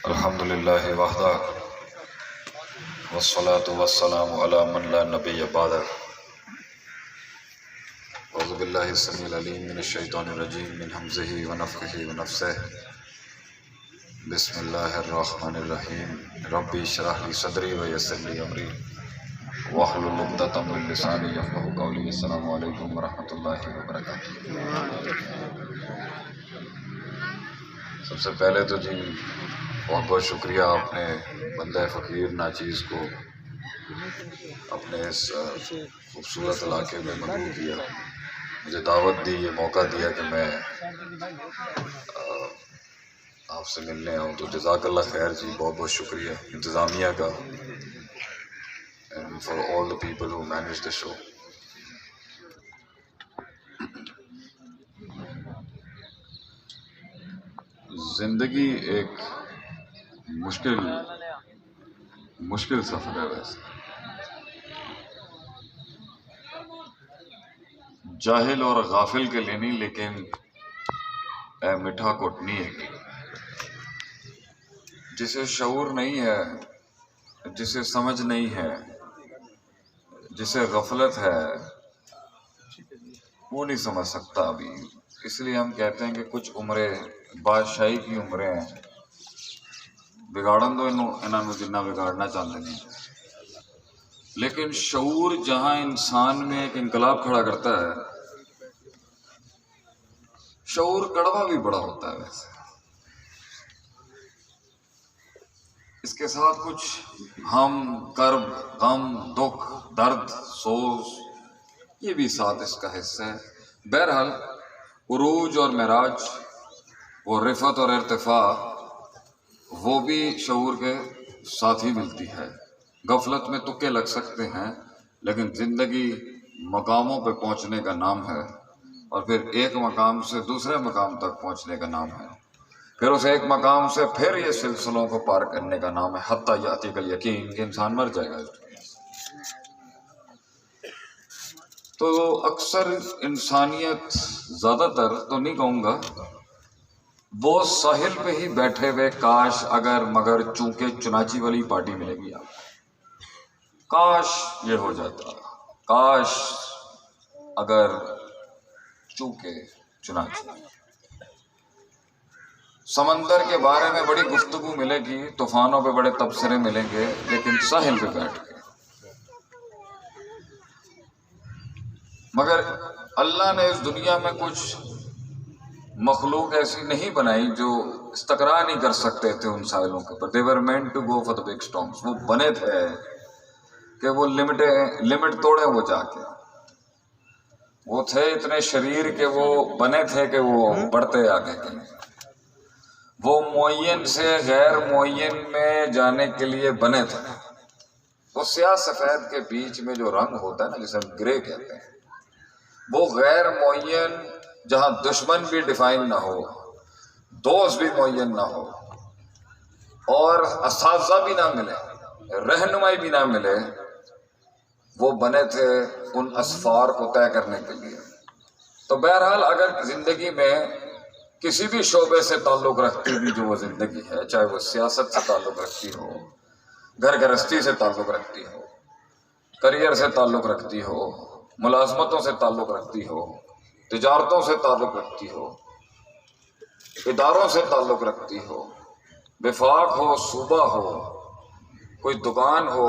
الحمدللہ وحدہ والصلاة والسلام علی من لا نبی بعدہ اعوذ باللہ السمیع العلیم من الشیطان الرجیم من حمزہ ونفخہ ونفثہ بسم اللہ الرحمن الرحیم ربی اشرح لی صدری ویسر لی امری واحلل عقدۃ من لسانی یفقہوا قولی۔ السلام علیکم ورحمۃ اللہ وبرکاتہ۔ سب سے پہلے تو جی بہت بہت شکریہ، آپ نے بندہ فقیر ناچیز کو اپنے اس خوبصورت علاقے میں مدعو کیا، مجھے دعوت دی، یہ موقع دیا کہ میں آپ سے ملنے آؤں، تو جزاک اللہ خیر جی، بہت بہت شکریہ انتظامیہ کا and for all the people who manage the show۔ زندگی ایک مشکل سفر ہے ویسے، جاہل اور غافل کے لیے نہیں، لیکن اے میٹھا کوٹنی ہے کہ جسے شعور نہیں ہے، جسے سمجھ نہیں ہے، جسے غفلت ہے، وہ نہیں سمجھ سکتا ابھی۔ اس لیے ہم کہتے ہیں کہ کچھ عمریں بادشاہی کی عمریں ہیں، بگاڑن دو انہوں جنہ بگاڑنا چاہتے ہیں، لیکن شعور جہاں انسان میں ایک انقلاب کھڑا کرتا ہے، شعور کڑوا بھی بڑا ہوتا ہے ویسے، اس کے ساتھ کچھ ہم، کرب، غم، دکھ، درد، سوز، یہ بھی ساتھ اس کا حصہ ہے۔ بہرحال عروج اور معراج، وہ رفعت اور ارتفاع، وہ بھی شعور کے ساتھ ہی ملتی ہے۔ غفلت میں تکے لگ سکتے ہیں، لیکن زندگی مقاموں پہ پہنچنے کا نام ہے، اور پھر ایک مقام سے دوسرے مقام تک پہنچنے کا نام ہے، پھر اس ایک مقام سے پھر یہ سلسلوں کو پار کرنے کا نام ہے، حتیٰ یاتیک الیقین، کہ انسان مر جائے گا اس دنیا سے۔ تو اکثر انسانیت، زیادہ تر تو نہیں کہوں گا، وہ ساحل پہ ہی بیٹھے ہوئے کاش اگر مگر چونکہ چنانچی والی پارٹی ملے گی آپ، کاش یہ ہو جاتا، کاش اگر چونکہ چنانچی۔ سمندر کے بارے میں بڑی گفتگو ملے گی، طوفانوں پہ بڑے تبصرے ملیں گے، لیکن ساحل پہ بیٹھ کے۔ مگر اللہ نے اس دنیا میں کچھ مخلوق ایسی نہیں بنائی جو استقرار نہیں کر سکتے تھے ان ساحلوں کے اوپر۔ they were meant to go for the big storms، وہ بنے تھے کہ وہ لمٹ توڑے، وہ جا کے وہ تھے اتنے شریر کہ وہ بنے تھے کہ وہ بڑھتے آگے کے لیے، وہ معین سے غیر معین میں جانے کے لیے بنے تھے۔ وہ سیاہ سفید کے بیچ میں جو رنگ ہوتا ہے نا، جسے ہم گرے کہتے ہیں، وہ غیر معین، جہاں دشمن بھی ڈیفائن نہ ہو، دوست بھی معین نہ ہو، اور اساتذہ بھی نہ ملے، رہنمائی بھی نہ ملے، وہ بنے تھے ان اسفار کو طے کرنے کے لیے۔ تو بہرحال اگر زندگی میں کسی بھی شعبے سے تعلق رکھتی ہوئی جو وہ زندگی ہے، چاہے وہ سیاست سے تعلق رکھتی ہو، گھر گرہستی سے تعلق رکھتی ہو، کریئر سے تعلق رکھتی ہو، ملازمتوں سے تعلق رکھتی ہو، تجارتوں سے تعلق رکھتی ہو، اداروں سے تعلق رکھتی ہو، وفاق ہو، صوبہ ہو، کوئی دکان ہو،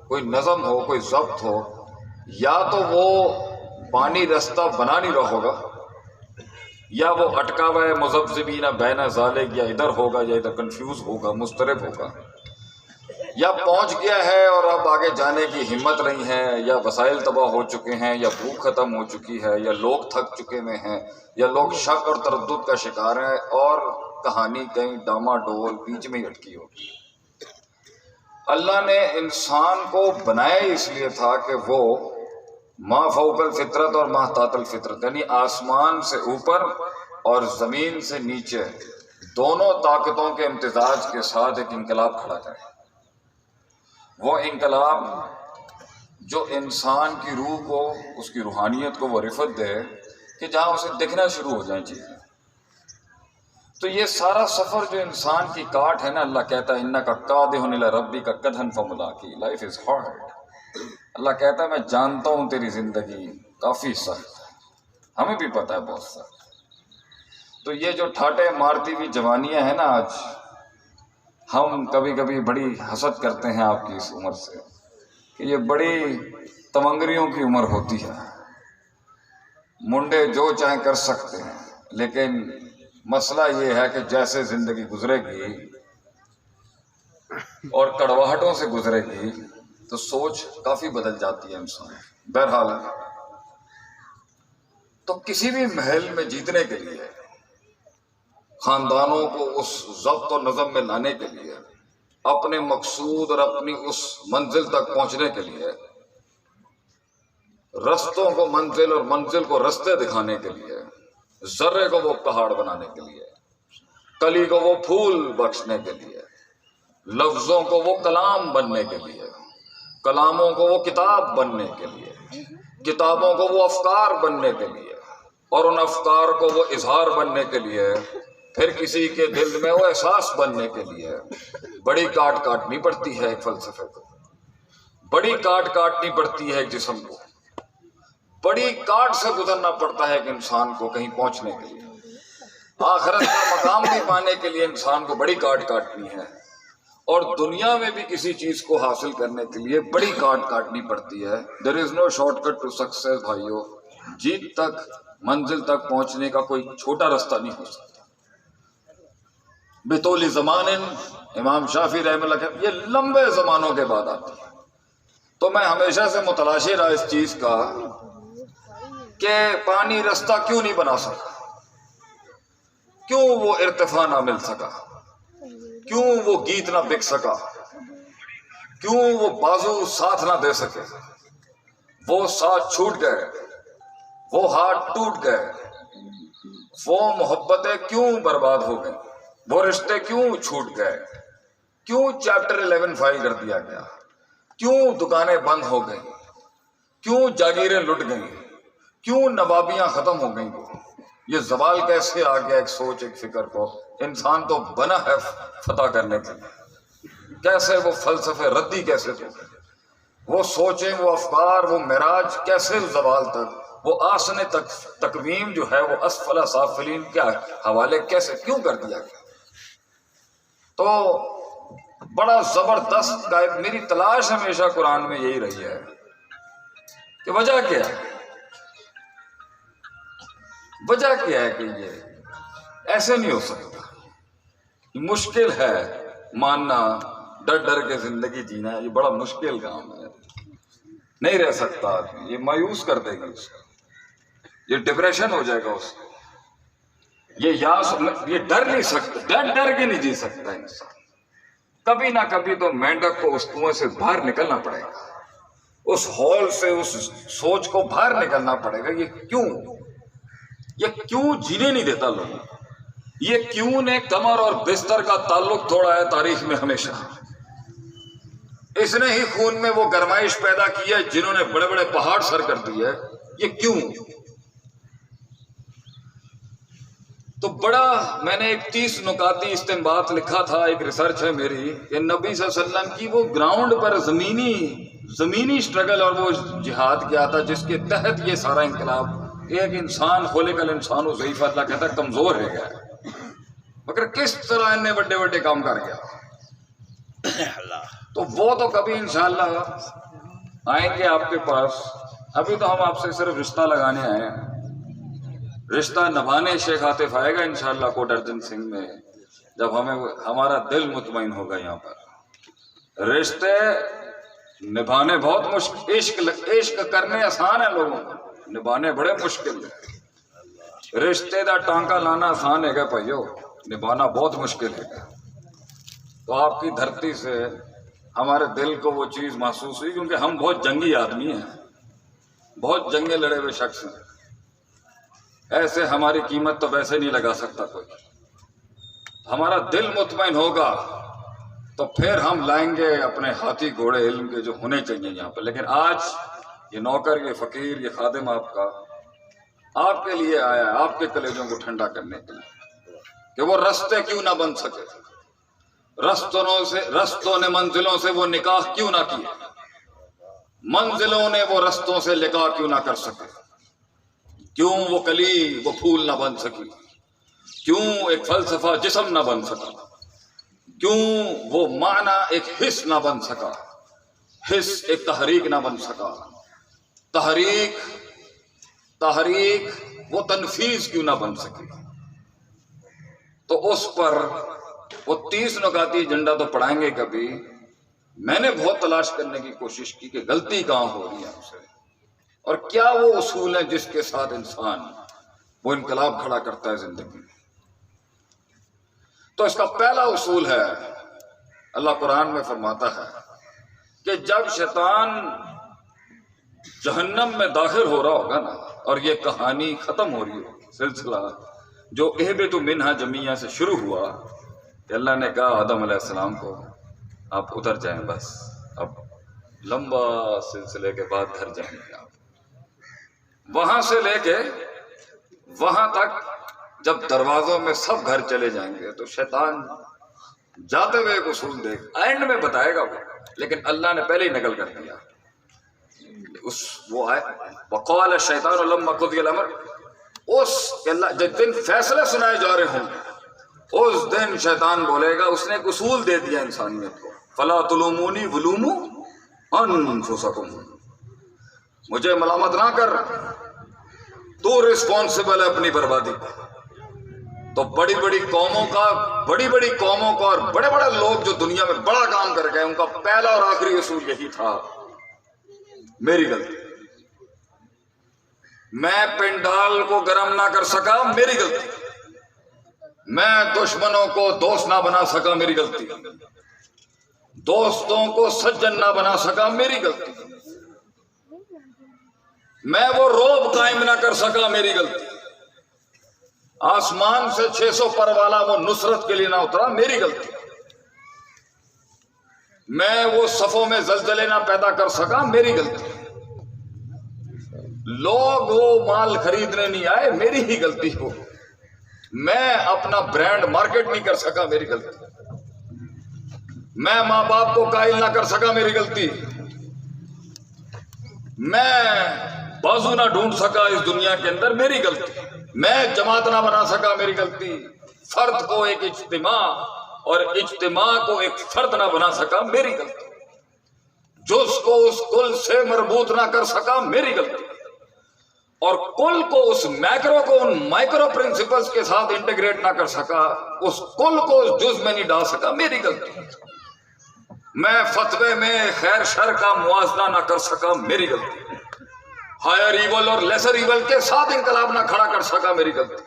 کوئی نظم ہو، کوئی ضبط ہو، یا تو وہ پانی رستہ بنا نہیں رہا ہوگا، یا وہ اٹکا ہوا ہے مذبذبین بین ذالک، یا ادھر ہوگا یا ادھر کنفیوز ہوگا، مضطرب ہوگا، یا پہنچ گیا ہے اور اب آگے جانے کی ہمت نہیں ہے، یا وسائل تباہ ہو چکے ہیں، یا بھوک ختم ہو چکی ہے، یا لوگ تھک چکے ہوئے ہیں، یا لوگ شک اور تردد کا شکار ہیں، اور کہانی کہیں ڈاما ڈول بیچ میں ہی اٹکی ہوگی۔ اللہ نے انسان کو بنایا اس لیے تھا کہ وہ ما فوق الفطرت اور ما تحت الفطرت، یعنی آسمان سے اوپر اور زمین سے نیچے دونوں طاقتوں کے امتزاج کے ساتھ ایک انقلاب کھڑا کرے۔ وہ انقلاب جو انسان کی روح کو، اس کی روحانیت کو وہ رفعت دے کہ جہاں اسے دکھنا شروع ہو جائیں چیزیں، تو یہ سارا سفر جو انسان کی کاٹ ہے نا، اللہ کہتا ہے انک کادح الی ربک کدحا فملاقی، لائف از ہارڈ۔ اللہ کہتا ہے میں جانتا ہوں تیری زندگی کافی سخت ہے، ہمیں بھی پتہ ہے بہت سخت۔ تو یہ جو ٹھاٹے مارتی ہوئی جوانیاں ہیں نا آج، ہم کبھی کبھی بڑی حسد کرتے ہیں آپ کی اس عمر سے کہ یہ بڑی تمنگریوں کی عمر ہوتی ہے، منڈے جو چاہیں کر سکتے ہیں، لیکن مسئلہ یہ ہے کہ جیسے زندگی گزرے گی اور کڑواہٹوں سے گزرے گی تو سوچ کافی بدل جاتی ہے انسان۔ بہرحال تو کسی بھی محل میں جیتنے کے لیے، خاندانوں کو اس ضبط و نظم میں لانے کے لیے، اپنے مقصود اور اپنی اس منزل تک پہنچنے کے لیے، رستوں کو منزل اور منزل کو رستے دکھانے کے لیے، ذرے کو وہ پہاڑ بنانے کے لیے، کلی کو وہ پھول بخشنے کے لیے، لفظوں کو وہ کلام بننے کے لیے، کلاموں کو وہ کتاب بننے کے لیے، کتابوں کو وہ افکار بننے کے لیے، اور ان افکار کو وہ اظہار بننے کے لیے، پھر کسی کے دل میں وہ احساس بننے کے لیے بڑی کاٹ کاٹنی پڑتی ہے ایک فلسفے کو، بڑی کاٹ کاٹنی پڑتی ہے ایک جسم کو، بڑی کاٹ سے گزرنا پڑتا ہے کہ انسان کو کہیں پہنچنے کے لیے، آخرت کا مقام بھی پانے کے لیے انسان کو بڑی کاٹ کاٹنی ہے، اور دنیا میں بھی کسی چیز کو حاصل کرنے کے لیے بڑی کاٹ کاٹنی پڑتی ہے۔ دیر از نو شارٹ کٹ ٹو سکسیس بھائیو، جیت تک، منزل تک پہنچنے کا کوئی چھوٹا رستہ نہیں ہو سکتا۔ بطول زمان، امام شافعی رحمہ اللہ کہتے ہیں یہ لمبے زمانوں کے بعد آتی ہے۔ تو میں ہمیشہ سے متلاشی رہا اس چیز کا کہ پانی رستہ کیوں نہیں بنا سکا، کیوں وہ ارتفاع نہ مل سکا، کیوں وہ گیت نہ بک سکا، کیوں وہ بازو ساتھ نہ دے سکے، وہ ساتھ چھوٹ گئے، وہ ہاتھ ٹوٹ گئے، وہ محبتیں کیوں برباد ہو گئیں، وہ رشتے کیوں چھوٹ گئے، کیوں چیپٹر 11 فائل کر دیا گیا، کیوں دکانیں بند ہو گئیں، کیوں جاگیریں لٹ گئیں، کیوں نوابیاں ختم ہو گئیں۔ یہ زوال کیسے آ گیا ایک سوچ، ایک فکر کو؟ انسان تو بنا ہے فتح کرنے کے لیے، کیسے وہ فلسفے ردی کیسے تو، وہ سوچیں، وہ افکار، وہ معراج کیسے زوال تک، وہ آسن تک تقویم جو ہے وہ اسفل سافلین کے حوالے کیسے کیوں کر دیا گیا؟ تو بڑا زبردست قائد، میری تلاش ہمیشہ قرآن میں یہی رہی ہے کہ وجہ کیا ہے، وجہ کیا ہے کہ یہ ایسے نہیں ہو سکتا، مشکل ہے ماننا، ڈر ڈر کے زندگی جینا، یہ بڑا مشکل کام ہے، نہیں رہ سکتا آدمی، یہ مایوس کر دے گی اس کو، یہ ڈپریشن ہو جائے گا اس کو، یہ ڈر نہیں سکتا، ڈر ڈر کے نہیں جی سکتا انسان، کبھی نہ کبھی تو مینڈک کو اس کنویں سے باہر نکلنا پڑے گا، اس ہال سے، اس سوچ کو باہر نکلنا پڑے گا۔ یہ کیوں جینے نہیں دیتا لوگوں کو، یہ کیوں نے کمر اور بستر کا تعلق توڑا ہے تاریخ میں ہمیشہ، اس نے ہی خون میں وہ گرمائش پیدا کی ہے جنہوں نے بڑے بڑے پہاڑ سر کر دیے، یہ کیوں؟ تو بڑا میں نے ایک 30 نکاتی استنباط لکھا تھا، ایک ریسرچ ہے میری، کہ نبی صلی اللہ علیہ وسلم کی وہ گراؤنڈ پر زمینی سٹرگل اور وہ جہاد کیا تھا جس کے تحت یہ سارا انقلاب، ایک انسان خلق الانسان ضعیف، اللہ کہتا ہے کمزور ہے گیا، مگر کس طرح انہیں بڑے بڑے کام کر گیا۔ تو وہ تو کبھی انشاءاللہ آئیں گے آپ کے پاس، ابھی تو ہم آپ سے صرف رشتہ لگانے آئے ہیں، رشتہ نبھانے شیخ عاطف آئے گا انشاءاللہ کوٹ ارجن سنگھ میں، جب ہمارا دل مطمئن ہوگا۔ یہاں پر رشتے نبھانے بہت مشکل، عشق کرنے آسان ہے لوگوں کو، نبھانے بڑے مشکل ہے۔ رشتے دا ٹانکا لانا آسان ہے گا بھائیو، نبھانا بہت مشکل ہے گا۔ تو آپ کی دھرتی سے ہمارے دل کو وہ چیز محسوس ہوئی، کیونکہ ہم بہت جنگی آدمی ہیں، بہت جنگیں لڑے ہوئے شخص ہیں، ایسے ہماری قیمت تو ویسے نہیں لگا سکتا کوئی۔ ہمارا دل مطمئن ہوگا تو پھر ہم لائیں گے اپنے ہاتھی گھوڑے علم کے جو ہونے چاہیے یہاں پر۔ لیکن آج یہ نوکر، یہ فقیر، یہ خادم آپ کا، آپ کے لیے آیا ہے، آپ کے کلیجوں کو ٹھنڈا کرنے کے لیے کہ وہ رستے کیوں نہ بن سکے، رستوں نے منزلوں سے وہ نکاح کیوں نہ کیے، منزلوں نے وہ رستوں سے نکاح کیوں نہ کر سکے، کیوں وہ کلی وہ پھول نہ بن سکی، کیوں ایک فلسفہ جسم نہ بن سکا، کیوں وہ معنی ایک حس نہ بن سکا، حس ایک تحریک نہ بن سکا، تحریک وہ تنفیذ کیوں نہ بن سکی۔ تو اس پر وہ 30 نکاتی ایجنڈا تو پڑھائیں گے کبھی۔ میں نے بہت تلاش کرنے کی کوشش کی کہ غلطی کہاں ہو رہی ہے ہم سے، اور کیا وہ اصول ہیں جس کے ساتھ انسان وہ انقلاب کھڑا کرتا ہے زندگی میں۔ تو اس کا پہلا اصول ہے، اللہ قرآن میں فرماتا ہے کہ جب شیطان جہنم میں داخل ہو رہا ہوگا نا، اور یہ کہانی ختم ہو رہی ہوگی، سلسلہ جو اہبطوا منہا جمیعا سے شروع ہوا کہ اللہ نے کہا آدم علیہ السلام کو آپ اتر جائیں، بس اب لمبا سلسلے کے بعد گھر جائیں گے آپ، وہاں سے لے کے وہاں تک جب دروازوں میں سب گھر چلے جائیں گے تو شیطان جاتے ہوئے ایک اصول دیکھ اینڈ میں بتائے گا وہ، لیکن اللہ نے پہلے ہی نقل کر دیا۔ وہ آئے وقال الشیطان لما قضی الامر، اس جس دن فیصلے سنائے جا رہے ہوں اس دن شیطان بولے گا، اس نے ایک اصول دے دیا انسانیت کو، فلا تلومونی ولوموا انفسکم، مجھے ملامت نہ کر، تو رسپانسبل ہے اپنی بربادی کا۔ تو بڑی بڑی قوموں کا اور بڑے بڑے لوگ جو دنیا میں بڑا کام کر گئے، ان کا پہلا اور آخری اصول یہی تھا، میری غلطی، میں پنڈال کو گرم نہ کر سکا، میری غلطی، میں دشمنوں کو دوست نہ بنا سکا، میری غلطی، دوستوں کو سجن نہ بنا سکا، میری غلطی، میں وہ روب قائم نہ کر سکا، میری غلطی، آسمان سے 600 پر والا وہ نصرت کے لیے نہ اترا، میری غلطی، میں وہ صفوں میں زلزلے نہ پیدا کر سکا، میری غلطی، لوگ وہ مال خریدنے نہیں آئے، میری ہی غلطی ہو، میں اپنا برانڈ مارکیٹ نہیں کر سکا، میری غلطی، میں ماں باپ کو قائل نہ کر سکا، میری غلطی، میں بازو نہ ڈھونڈ سکا اس دنیا کے اندر، میری غلطی، میں جماعت نہ بنا سکا، میری غلطی، فرد کو ایک اجتماع اور اجتماع کو ایک فرد نہ بنا سکا، میری غلطی، جز کو اس کل سے مربوط نہ کر سکا، میری غلطی، اور کل کو اس میکرو کو ان مائکرو پرنسپلز کے ساتھ انٹیگریٹ نہ کر سکا، اس کل کو اس جز میں نہیں ڈال سکا، میری غلطی، میں فتوے میں خیر شر کا موازنہ نہ کر سکا، میری غلطی، ہائر ایول اور لیسر ایول کے ساتھ انقلاب نہ کھڑا کر سکا، میری غلطی،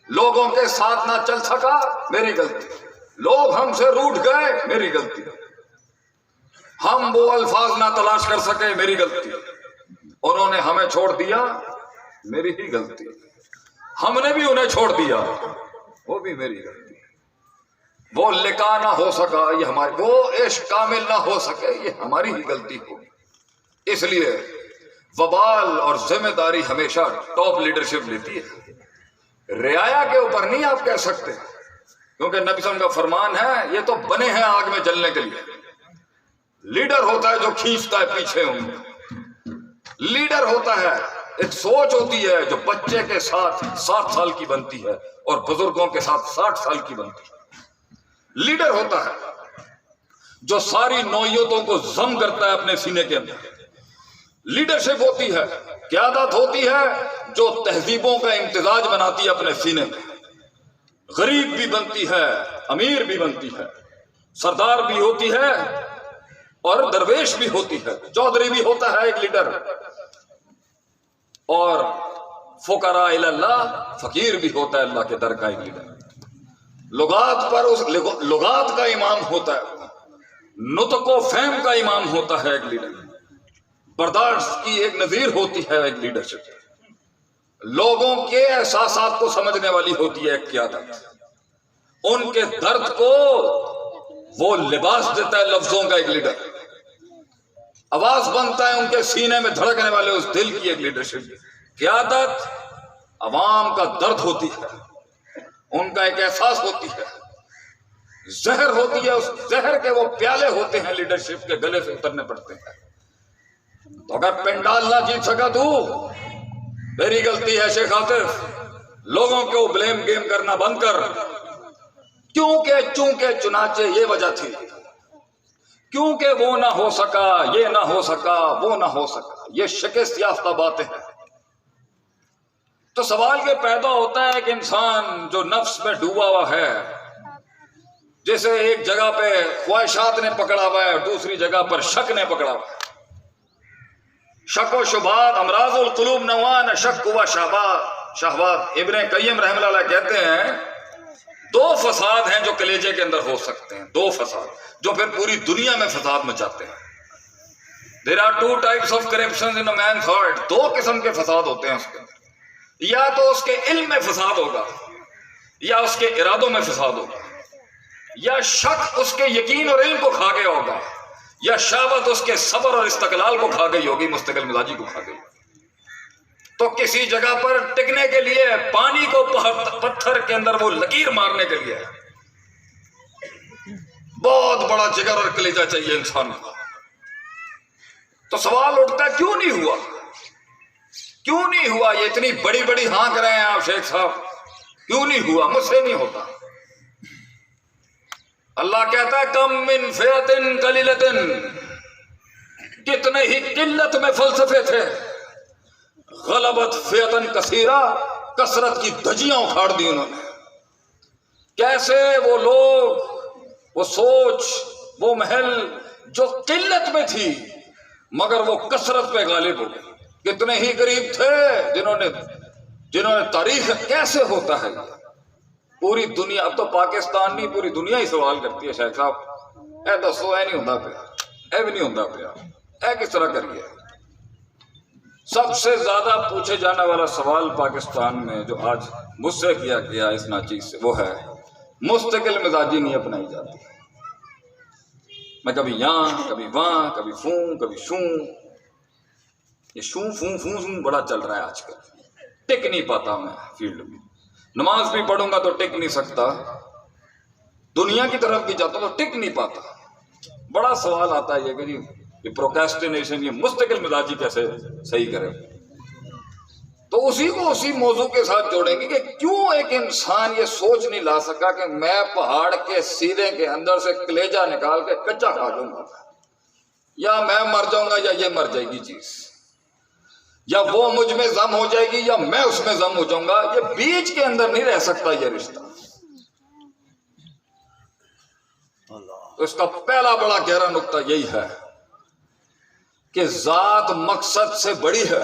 لوگوں کے ساتھ نہ چل سکا، میری غلطی، لوگ ہم سے روٹھ گئے، میری غلطی، ہم وہ الفاظ نہ تلاش کر سکے، میری غلطی، انہوں نے ہمیں چھوڑ دیا، میری ہی غلطی، ہم نے بھی انہیں چھوڑ دیا، وہ بھی میری غلطی، وہ لقاء نہ ہو سکا، یہ ہماری، وہ عشق کامل نہ ہو سکے، یہ ہماری ہی غلطی ہوگی۔ اس لیے وبال اور ذمہ داری ہمیشہ ٹاپ لیڈرشپ لیتی ہے، رعایا کے اوپر نہیں آپ کہہ سکتے، کیونکہ نبی صلی اللہ علیہ وسلم کا فرمان ہے یہ تو بنے ہیں آگ میں جلنے کے لیے، لیڈر ہوتا ہے جو کھینچتا ہے پیچھے ان کو، لیڈر ہوتا ہے، ایک سوچ ہوتی ہے جو بچے کے ساتھ 7 سال کی بنتی ہے اور بزرگوں کے ساتھ 60 سال کی بنتی ہے، لیڈر ہوتا ہے جو ساری نوعیتوں کو ضم کرتا ہے اپنے سینے کے اندر، لیڈرشپ ہوتی ہے، قیادت ہوتی ہے جو تہذیبوں کا امتزاج بناتی ہے اپنے سینے میں، غریب بھی بنتی ہے، امیر بھی بنتی ہے، سردار بھی ہوتی ہے اور درویش بھی ہوتی ہے، چودھری بھی ہوتا ہے ایک لیڈر، اور فقراء الی اللہ، فقیر بھی ہوتا ہے اللہ کے در کا ایک لیڈر، لغات پر اس لغات کا امام ہوتا ہے، نطق و فہم کا امام ہوتا ہے ایک لیڈر، برداشت کی ایک نظیر ہوتی ہے ایک لیڈرشپ، لوگوں کے احساسات کو سمجھنے والی ہوتی ہے ایک قیادت، ان کے درد کو وہ لباس دیتا ہے لفظوں کا ایک لیڈر، آواز بنتا ہے ان کے سینے میں دھڑکنے والے اس دل کی ایک لیڈرشپ، قیادت عوام کا درد ہوتی ہے، ان کا ایک احساس ہوتی ہے، زہر ہوتی ہے، اس زہر کے وہ پیالے ہوتے ہیں، لیڈرشپ کے گلے سے اترنے پڑتے ہیں۔ تو اگر پنڈال نہ جیت سکا تو میری غلطی ہے شیخ عاطف، لوگوں کو بلیم گیم کرنا بند کر، چونکہ چنانچہ یہ وجہ تھی، کیونکہ وہ نہ ہو سکا، یہ نہ ہو سکا، وہ نہ ہو سکا، یہ شکست یافتہ باتیں ہیں۔ تو سوال یہ پیدا ہوتا ہے کہ انسان جو نفس میں ڈوبا ہوا ہے، جیسے ایک جگہ پہ خواہشات نے پکڑا ہوا ہے، دوسری جگہ پر شک نے پکڑا ہوا ہے، شک و شبہات امراض القلوب نوعان، شک و شہوات۔ ابن قیم رحمہ اللہ کہتے ہیں دو فساد ہیں جو کلیجے کے اندر ہو سکتے ہیں، دو فساد جو پھر پوری دنیا میں فساد مچاتے ہیں۔ There are two types of corruptions in a man's heart، دو قسم کے فساد ہوتے ہیں اس کے اندر، یا تو اس کے علم میں فساد ہوگا، یا اس کے ارادوں میں فساد ہوگا، یا شک اس کے یقین اور علم کو کھا گیا ہوگا، یا شہوت اس کے صبر اور استقلال کو کھا گئی ہوگی، مستقل مزاجی کو کھا گئی۔ تو کسی جگہ پر ٹکنے کے لیے پانی کو پتھر کے اندر وہ لکیر مارنے کے لیے بہت بڑا جگر اور کلیجہ چاہیے انسان کو۔ تو سوال اٹھتا ہے کیوں نہیں ہوا، کیوں نہیں ہوا؟ یہ اتنی بڑی بڑی ہاں کر رہے ہیں آپ شیخ صاحب، کیوں نہیں ہوا؟ مجھ سے نہیں ہوتا۔ اللہ کہتا ہے کم من فئۃ قلیلۃ، کتنے ہی قلت میں فلسفے تھے، غلبت فئۃ کثیرہ، کثرت کی دھجیاں اکھاڑ دی انہوں نے۔ کیسے وہ لوگ، وہ سوچ، وہ محل جو قلت میں تھی مگر وہ کثرت پہ غالب ہو گئی، کتنے ہی غریب تھے جنہوں نے تاریخ، کیسے ہوتا ہے پوری دنیا، اب تو پاکستان نہیں پوری دنیا ہی سوال کرتی ہے شیخ صاحب اے دسو اے نہیں ہوتا پیا، اے بھی نہیں ہوتا پیا، اے کس طرح کریے؟ سب سے زیادہ پوچھے جانے والا سوال پاکستان میں جو آج مجھ سے کیا گیا اس ناچیز سے، وہ ہے مستقل مزاجی نہیں اپنائی جاتی۔ میں کبھی یہاں، کبھی وہاں، کبھی فوں، کبھی شوں، یہ شوں فوں فوں فوں بڑا چل رہا ہے آج کل، ٹک نہیں پاتا میں فیلڈ میں، نماز بھی پڑھوں گا تو ٹک نہیں سکتا، دنیا کی طرف بھی جاتا تو ٹک نہیں پاتا۔ بڑا سوال آتا ہے یہ کہ جی یہ پروکیسٹینیشن، یہ مستقل مزاجی کیسے صحیح کرے؟ تو اسی کو اسی موضوع کے ساتھ جوڑیں گے کہ کیوں ایک انسان یہ سوچ نہیں لا سکا کہ میں پہاڑ کے سینے کے اندر سے کلیجہ نکال کے کچا کھا جاؤں گا، یا میں مر جاؤں گا یا یہ مر جائے گی چیز، یا وہ مجھ میں ضم ہو جائے گی یا میں اس میں ضم ہو جاؤں گا، یہ بیچ کے اندر نہیں رہ سکتا یہ رشتہ۔ تو اس کا پہلا بڑا گہرا نقطہ یہی ہے کہ ذات مقصد سے بڑی ہے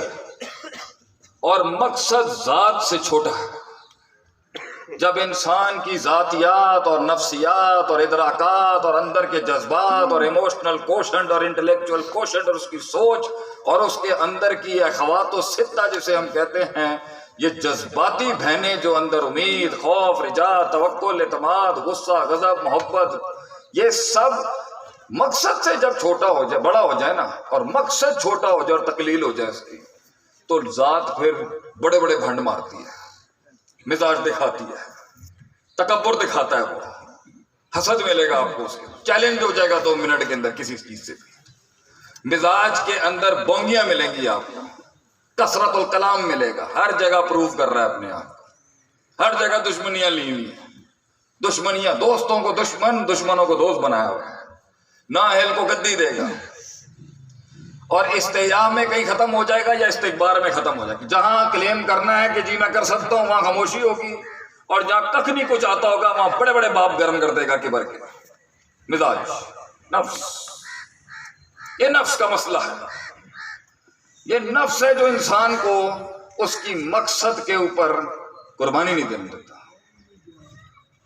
اور مقصد ذات سے چھوٹا ہے۔ جب انسان کی ذاتیات اور نفسیات اور ادراکات اور اندر کے جذبات اور ایموشنل کوشنٹ اور انٹلیکچوئل کوشنٹ اور اس کی سوچ اور اس کے اندر کی اخوات و ستہ جسے ہم کہتے ہیں، یہ جذباتی بہنیں جو اندر امید، خوف، رجا، توکل، اعتماد، غصہ، غضب، محبت، یہ سب مقصد سے جب چھوٹا ہو جائے، بڑا ہو جائے نا، اور مقصد چھوٹا ہو جائے اور تقلیل ہو جائے اس کی، تو ذات پھر بڑے بڑے بھنڈ مارتی ہے، مزاج دکھاتی ہے، تکبر دکھاتا ہے، وہ حسد ملے گا آپ کو، اس کے چیلنج ہو جائے گا 2 منٹ کے اندر کسی چیز سے بھی، مزاج کے اندر بونگیاں ملیں گی آپ کو، کثرت الکلام ملے گا، ہر جگہ پروف کر رہا ہے اپنے آپ کو، ہر جگہ دشمنیاں لی ہوئی ہیں، دشمنیاں، دوستوں کو دشمن، دشمنوں کو دوست بنایا ہوا ہے، نااہل کو گدی دے گا، اور استحیاء میں کہیں ختم ہو جائے گا یا استکبار میں ختم ہو جائے گا۔ جہاں کلیم کرنا ہے کہ جی میں کر سکتا ہوں وہاں خاموشی ہوگی، اور جہاں کخ نہیں کچھ آتا ہوگا وہاں بڑے بڑے باپ گرم کر دے گا کبر کے۔ مزاج، نفس، یہ نفس کا مسئلہ ہے، یہ نفس ہے جو انسان کو اس کی مقصد کے اوپر قربانی نہیں دینے دیتا۔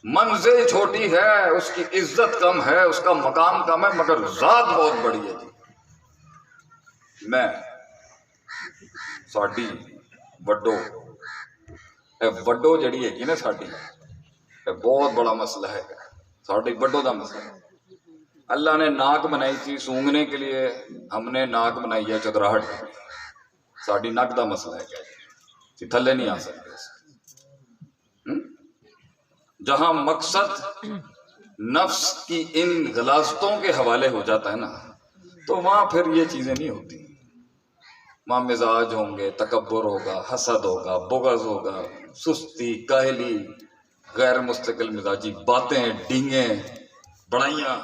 منزل چھوٹی ہے، اس کی عزت کم ہے، اس کا مقام کم ہے، مگر ذات بہت بڑی ہے جی۔ میں ساڈی وڈو جڑی ہے نا ساڈی، بہت بڑا مسئلہ ہے، ساڈی وڈو دا مسئلہ ہے۔ اللہ نے ناک بنائی تھی سونگنے کے لیے، ہم نے ناک بنائی ہے چتراہٹ کے لیے، ساڈی نک دا مسئلہ ہے کہ تھلے نہیں آ سکتے۔ جہاں مقصد نفس کی ان غلاظتوں کے حوالے ہو جاتا ہے نا، تو وہاں پھر یہ چیزیں نہیں ہوتی. وہاں مزاج ہوں گے، تکبر ہوگا، حسد ہوگا، بغض ہوگا، سستی، کاہلی، غیر مستقل مزاجی، باتیں، ڈینگیں، بڑائیاں،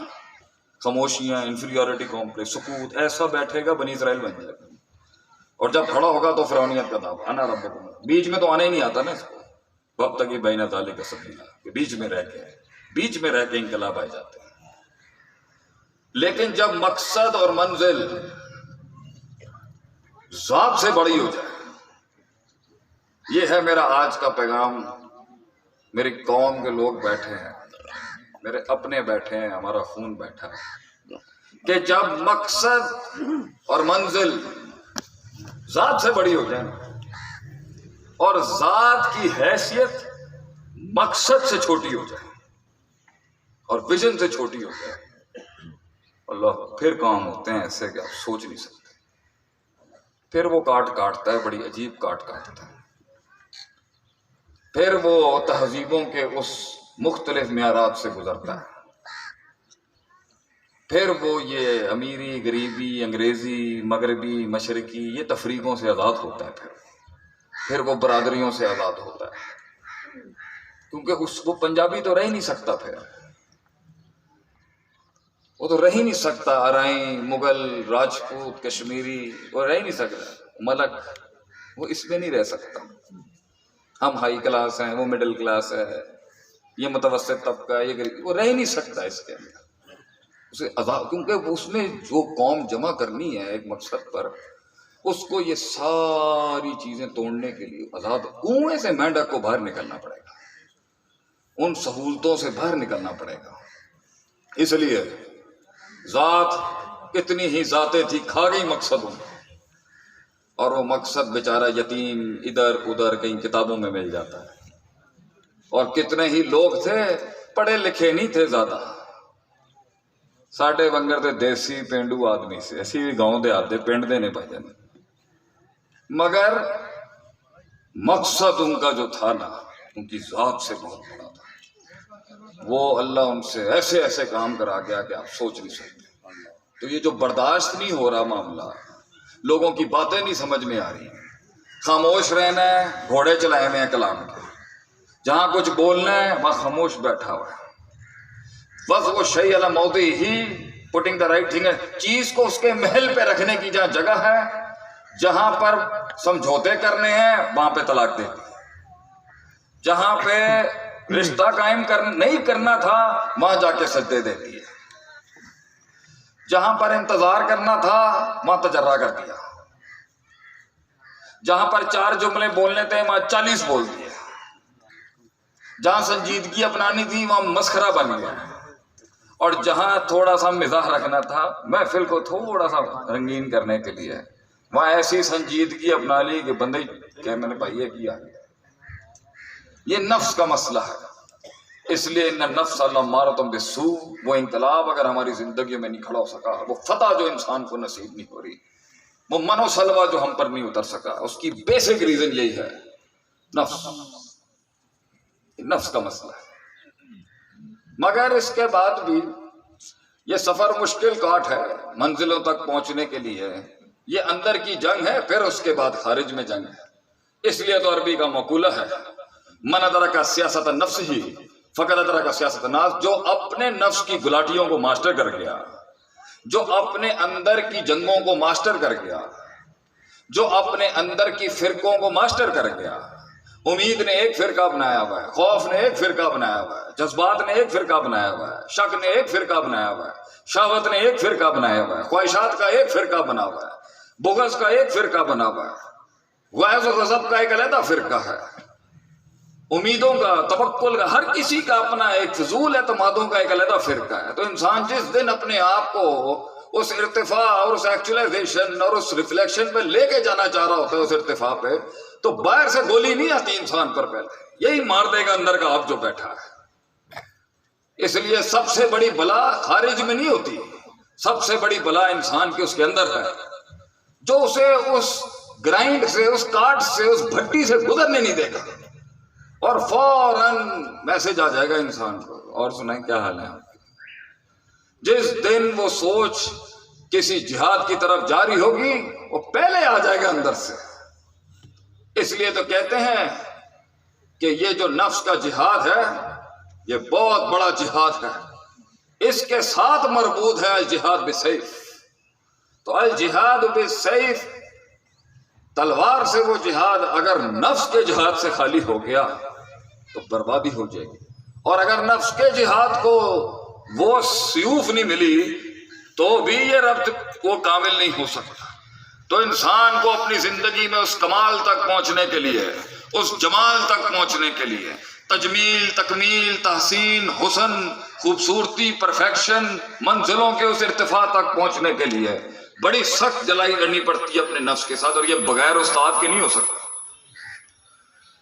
خاموشیاں، انفیریورٹی کمپلیکس، سکوت، ایسا بیٹھے گا بنی اسرائیل بن جائے گا. اور جب کھڑا ہوگا تو فرعونیت کا دعویٰ، انا ربکم. بیچ میں تو آنا ہی نہیں آتا نا اس کو. وقت تک بین ذالک سبیلا، کہ بیچ میں رہ کے انقلاب آ جاتے ہیں. لیکن جب مقصد اور منزل ذات سے بڑی ہو جائے، یہ ہے میرا آج کا پیغام. میری قوم کے لوگ بیٹھے ہیں، میرے اپنے بیٹھے ہیں، ہمارا خون بیٹھا ہے، کہ جب مقصد اور منزل ذات سے بڑی ہو جائے اور ذات کی حیثیت مقصد سے چھوٹی ہو جائے اور ویژن سے چھوٹی ہو جائے، اللہ پھر کام ہوتے ہیں ایسے کہ آپ سوچ نہیں سکتے. پھر وہ کاٹتا ہے، بڑی عجیب کاٹتا ہے. پھر وہ تہذیبوں کے اس مختلف معیارات سے گزرتا ہے. پھر وہ یہ امیری، غریبی، انگریزی، مغربی، مشرقی، یہ تفریقوں سے آزاد ہوتا ہے. پھر وہ برادریوں سے آزاد ہوتا ہے، کیونکہ وہ پنجابی تو رہ ہی نہیں سکتا. پھر وہ تو رہ ہی نہیں سکتا. ارائیں، مغل، راجپوت، کشمیری، وہ رہ ہی نہیں سکتا. ملک وہ اس میں نہیں رہ سکتا. ہم ہائی کلاس ہیں، وہ مڈل کلاس ہے، یہ متوسط طبقہ ہے، یہ غریب، وہ رہ ہی نہیں سکتا اس کے اندر. اسے آزاد، کیونکہ اس میں جو قوم جمع کرنی ہے ایک مقصد پر، اس کو یہ ساری چیزیں توڑنے کے لیے آزاد کنویں سے مینڈک کو باہر نکلنا پڑے گا، ان سہولتوں سے باہر نکلنا پڑے گا. اس لیے ذات کتنی ہی ذاتیں تھی، کھا گئی مقصدوں میں، اور وہ مقصد بیچارہ یتیم ادھر ادھر کہیں کتابوں میں مل جاتا ہے. اور کتنے ہی لوگ تھے پڑھے لکھے نہیں تھے زیادہ، ساڈے ونگر دے دیسی پینڈو آدمی سے، اسی بھی گاؤں دے آتے پنڈ دے نے بھجن، مگر مقصد ان کا جو تھا نا، ان کی ذات سے بہت بڑا تھا. وہ اللہ ان سے ایسے ایسے کام کرا گیا کہ آپ سوچ نہیں سکتے. تو یہ جو برداشت نہیں ہو رہا معاملہ، لوگوں کی باتیں نہیں سمجھ میں آ رہی، خاموش رہنا ہے، گھوڑے چلائے ہوئے ہیں کلام کے، جہاں کچھ بولنا ہے وہاں خاموش بیٹھا ہوا ہے. بس وہ شیء علی موضعہ ہی، پٹنگ دا رائٹ تھنگ ہے، چیز کو اس کے محل پہ رکھنے کی جہاں جگہ ہے، جہاں پر سمجھوتے کرنے ہیں وہاں پہ طلاق دے دی، جہاں پہ رشتہ قائم نہیں کرنا تھا وہاں جا کے سجدے دے دیے، جہاں پر انتظار کرنا تھا وہاں تجرا کر دیا، جہاں پر 4 جملے بولنے تھے وہاں 40 بول دیے، جہاں سنجیدگی اپنانی تھی وہاں مسخرہ بن گیا، اور جہاں تھوڑا سا مزاح رکھنا تھا محفل کو تھوڑا سا رنگین کرنے کے لیے وہاں ایسی سنجیدگی اپنا لی کہ بندے کہ میں نے بھائی یہ کیا. یہ نفس کا مسئلہ ہے. اس لیے ان نفس لامارۃ بالسوء، وہ انقلاب اگر ہماری زندگی میں نہیں کھڑا ہو سکا، وہ فتح جو انسان کو نصیب نہیں ہو رہی، وہ من و سلوہ جو ہم پر نہیں اتر سکا، اس کی بیسک ریزن یہی ہے، نفس کا مسئلہ ہے. مگر اس کے بعد بھی یہ سفر مشکل کاٹ ہے منزلوں تک پہنچنے کے لیے. یہ اندر کی جنگ ہے، پھر اس کے بعد خارج میں جنگ ہے. اس لیے تو عربی کا مقولہ ہے، من ادرک سیاست النفس ہی فقد ادرک سیاست الناس. جو اپنے نفس کی گلاٹیوں کو ماسٹر کر گیا، جو اپنے اندر کی جنگوں کو ماسٹر کر گیا، جو اپنے اندر کی فرقوں کو ماسٹر کر گیا. امید نے ایک فرقہ بنایا ہوا ہے، خوف نے ایک فرقہ بنایا ہوا ہے، جذبات نے ایک فرقہ بنایا ہوا ہے، شک نے ایک فرقہ بنایا ہوا ہے، شہوت نے ایک فرقہ بنایا ہوا ہے، خواہشات کا ایک فرقہ بنا ہوا ہے، بغض کا ایک فرقہ بنا ہوا ہے، غیظ و غضب کا ایک علیحدہ فرقہ ہے، امیدوں کا، توکل کا، ہر کسی کا اپنا ایک فضول اعتمادوں کا ایک علیحدہ فرقہ ہے. تو انسان جس دن اپنے آپ کو اس ارتفاع اور اس ایکچولائزیشن اور اس ریفلیکشن پہ لے کے جانا چاہ رہا ہوتا ہے، اس ارتفاع پہ، تو باہر سے گولی نہیں آتی انسان پر، پہلے یہی مار دے گا اندر کا آپ جو بیٹھا ہے. اس لیے سب سے بڑی بلا خارج میں نہیں ہوتی، سب سے بڑی بلا انسان کی اس کے اندر ہے، جو اسے اس گرائنڈ سے، اس کاٹ سے، اس بھٹی سے گزرنے نہیں دے گا. اور فوراً میسج آ جائے گا انسان کو، اور سنائیں کیا حال ہے آپ کے۔ جس دن وہ سوچ کسی جہاد کی طرف جاری ہوگی وہ پہلے آ جائے گا اندر سے۔ اس لیے تو کہتے ہیں کہ یہ جو نفس کا جہاد ہے یہ بہت بڑا جہاد ہے، اس کے ساتھ مربوط ہے الجہاد بالسیف۔ تو الجہاد بالسیف، تلوار سے وہ جہاد اگر نفس کے جہاد سے خالی ہو گیا تو بربادی ہو جائے گی، اور اگر نفس کے جہاد کو وہ سیوف نہیں ملی تو بھی یہ ربط وہ کامل نہیں ہو سکتا۔ تو انسان کو اپنی زندگی میں اس کمال تک پہنچنے کے لیے، اس جمال تک پہنچنے کے لیے، تجمیل، تکمیل، تحسین، حسن، خوبصورتی، پرفیکشن، منزلوں کے اس ارتفاع تک پہنچنے کے لیے بڑی سخت جلائی کرنی پڑتی ہے اپنے نفس کے ساتھ، اور یہ بغیر استاد کے نہیں ہو سکتا۔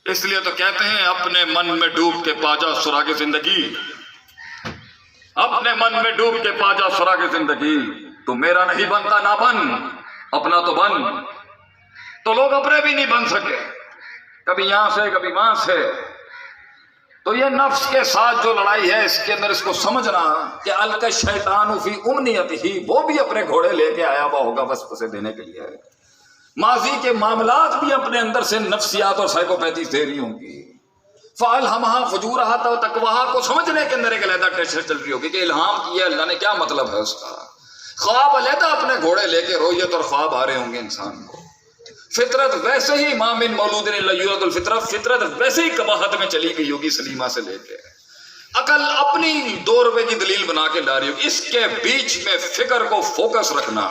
اس لیے تو کہتے ہیں اپنے من میں ڈوب کے پا جا سراغ زندگی، اپنے من میں ڈوب کے پا جا سراغ زندگی، تو میرا نہیں بنتا نہ بن، اپنا تو بن۔ تو لوگ اپنے بھی نہیں بن سکے، کبھی یہاں سے کبھی وہاں سے۔ تو یہ نفس کے ساتھ جو لڑائی ہے، اس کے اندر اس کو سمجھنا کہ الک الشیطان فی امنیتہ، وہ بھی اپنے گھوڑے لے کے آیا ہوا ہوگا وسوسے دینے کے لیے۔ ماضی کے معاملات بھی اپنے اندر سے نفسیات اور سائیکوپیتھی دے رہی ہوں گی۔ فَأَلْهَمَهَا فُجُورَهَا وَتَقْوَاهَا کو سمجھنے کے اندر ایک علیحدہ ٹیچر چل رہی ہوگی کہ الہام کیا اللہ نے، کیا مطلب ہے اس کا۔ خواب علیحدہ اپنے گھوڑے لے کے رویت اور خواب آ رہے ہوں گے انسان کو۔ فطرت ویسے ہی مَا مِن مَوْلُودٍ إِلَّا يُولَدُ الْفِطْرَةَ، فطرت ویسے ہی قباحت میں چلی گئی ہوگی سلیمہ سے لے کے۔ عقل اپنی 2 روپے کی دلیل بنا کے لا رہی ہوگی، اس کے بیچ میں فکر کو فوکس رکھنا،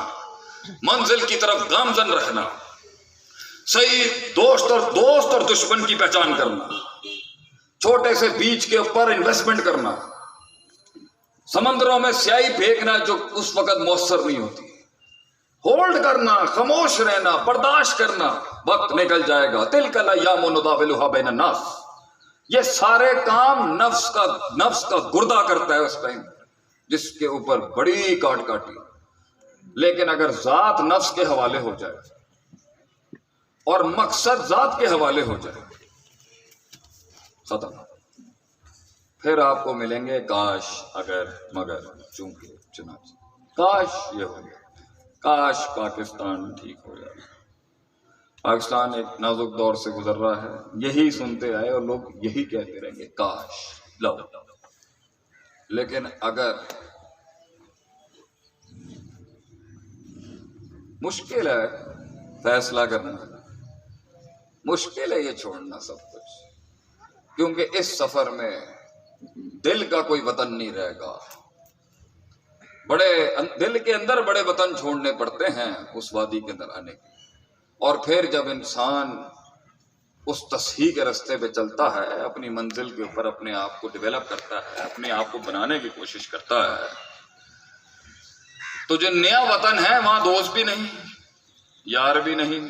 منزل کی طرف گامزن رکھنا، صحیح دوست اور دشمن کی پہچان کرنا، چھوٹے سے بیج کے اوپر انویسٹمنٹ کرنا، سمندروں میں سیاہی پھینکنا جو اس وقت مؤثر نہیں ہوتی، ہولڈ کرنا، خاموش رہنا، برداشت کرنا، وقت نکل جائے گا۔ تلک الایام نداولها بین الناس، یہ سارے کام نفس کا گردہ کرتا ہے اس ٹائم، جس کے اوپر بڑی کاٹ کاٹی۔ لیکن اگر ذات نفس کے حوالے ہو جائے اور مقصد ذات کے حوالے ہو جائے، ختم۔ پھر آپ کو ملیں گے کاش، اگر، مگر، چونکہ، چنانچہ۔ کاش یہ ہو گیا، کاش پاکستان ٹھیک ہو جائے۔ پاکستان ایک نازک دور سے گزر رہا ہے، یہی سنتے آئے اور لوگ یہی کہتے رہیں گے کاش، لو۔ لیکن اگر مشکل ہے فیصلہ کرنا، مشکل ہے یہ چھوڑنا سب کچھ، کیونکہ اس سفر میں دل کا کوئی وطن نہیں رہے گا۔ دل کے اندر بڑے وطن چھوڑنے پڑتے ہیں اس وادی کے اندر آنے کے، اور پھر جب انسان اس تصحیح کے رستے پہ چلتا ہے، اپنی منزل کے اوپر اپنے آپ کو ڈیولپ کرتا ہے، اپنے آپ کو بنانے کی کوشش کرتا ہے، تو جو نیا وطن ہے وہاں دوست بھی نہیں، یار بھی نہیں،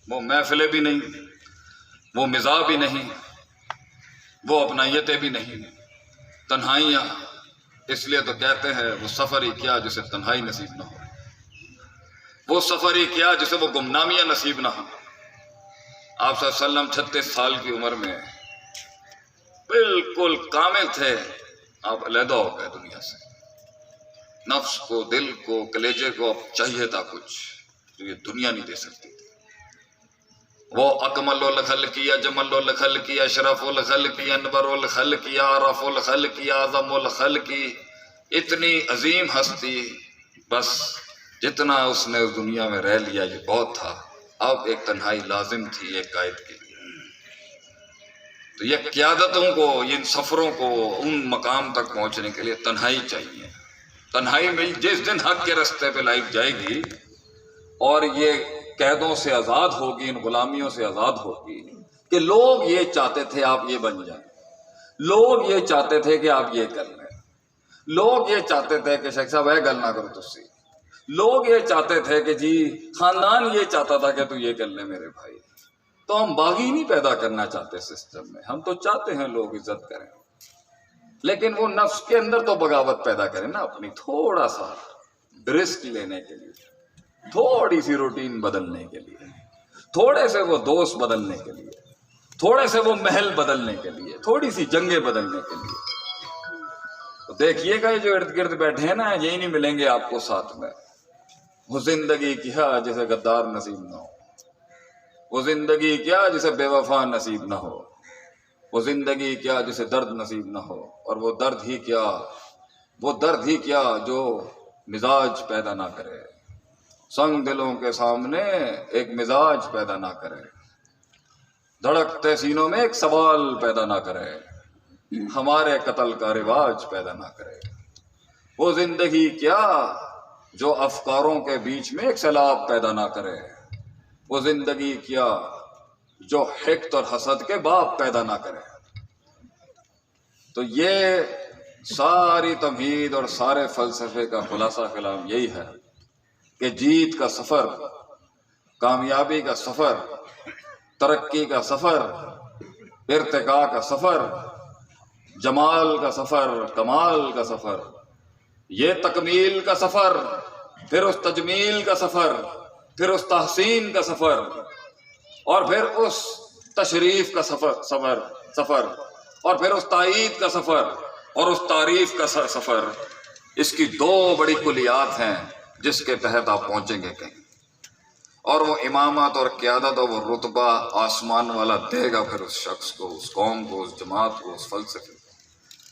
وہ محفلیں بھی نہیں، وہ مزاح بھی نہیں، وہ اپنائیتیں بھی نہیں، تنہائیاں۔ اس لیے تو کہتے ہیں وہ سفر ہی کیا جسے تنہائی نصیب نہ ہو، وہ سفر ہی کیا جسے وہ گمنامیاں نصیب نہ ہو۔ آپ صلی اللہ علیہ وسلم 36 سال کی عمر میں بالکل کامل تھے، آپ علیحدہ ہو گئے دنیا سے۔ نفس کو، دل کو، کلیجے کو اب چاہیے تھا کچھ جو یہ دنیا نہیں دے سکتی تھی۔ وہ اکمل الخلق، اجمل الخلق، اشرف الخلق، انور الخلق، اعرف الخلق، اعظم الخلق، اتنی عظیم ہستی، بس جتنا اس نے اس دنیا میں رہ لیا یہ بہت تھا۔ اب ایک تنہائی لازم تھی ایک قائد کے لیے۔ تو یہ قیادتوں کو، ان سفروں کو، ان مقام تک پہنچنے کے لیے تنہائی چاہیے۔ تنہائی میں جس دن حق کے رستے پہ لائف جائے گی اور یہ قیدوں سے آزاد ہوگی، ان غلامیوں سے آزاد ہوگی کہ لوگ یہ چاہتے تھے آپ یہ بن جائیں، لوگ یہ چاہتے تھے کہ آپ یہ کر لیں، لوگ یہ چاہتے تھے کہ شیخ صاحب گل نہ کرو تسی، لوگ یہ چاہتے تھے کہ جی خاندان یہ چاہتا تھا کہ تو یہ کر لیں میرے بھائی۔ تو ہم باغی نہیں پیدا کرنا چاہتے سسٹم میں، ہم تو چاہتے ہیں لوگ عزت کریں، لیکن وہ نفس کے اندر تو بغاوت پیدا کریں نا اپنی، تھوڑا سا رسک لینے کے لیے، تھوڑی سی روٹین بدلنے کے لیے، تھوڑے سے وہ دوست بدلنے کے لیے۔ تھوڑے سے وہ محل بدلنے کے لیے، تھوڑی سی جنگیں بدلنے کے لیے. تو دیکھیے گا یہ جو ارد گرد بیٹھے ہیں نا، یہی نہیں ملیں گے آپ کو ساتھ میں. وہ زندگی کیا جسے غدار نصیب نہ ہو، وہ زندگی کیا جسے بے وفا نصیب نہ ہو، وہ زندگی کیا جسے درد نصیب نہ ہو، اور وہ درد ہی کیا جو مزاج پیدا نہ کرے، سنگ دلوں کے سامنے ایک مزاج پیدا نہ کرے، دھڑکتے سینوں میں ایک سوال پیدا نہ کرے، ہمارے قتل کا رواج پیدا نہ کرے. وہ زندگی کیا جو افکاروں کے بیچ میں ایک سیلاب پیدا نہ کرے، وہ زندگی کیا جو حقد اور حسد کے باپ پیدا نہ کرے. تو یہ ساری تمہید اور سارے فلسفے کا خلاصہ کلام یہی ہے کہ جیت کا سفر، کامیابی کا سفر، ترقی کا سفر، ارتقاء کا سفر، جمال کا سفر، کمال کا سفر، یہ تکمیل کا سفر، پھر اس تجمیل کا سفر، پھر اس تحسین کا سفر، اور پھر اس تشریف کا سفر، اور پھر اس تائید کا سفر، اور اس تعریف کا سفر. اس کی دو بڑی کلیات ہیں جس کے تحت آپ پہنچیں گے کہیں، اور وہ امامت اور قیادت اور وہ رتبہ آسمان والا دے گا پھر اس شخص کو، اس قوم کو، اس جماعت کو، اس فلسفے کو.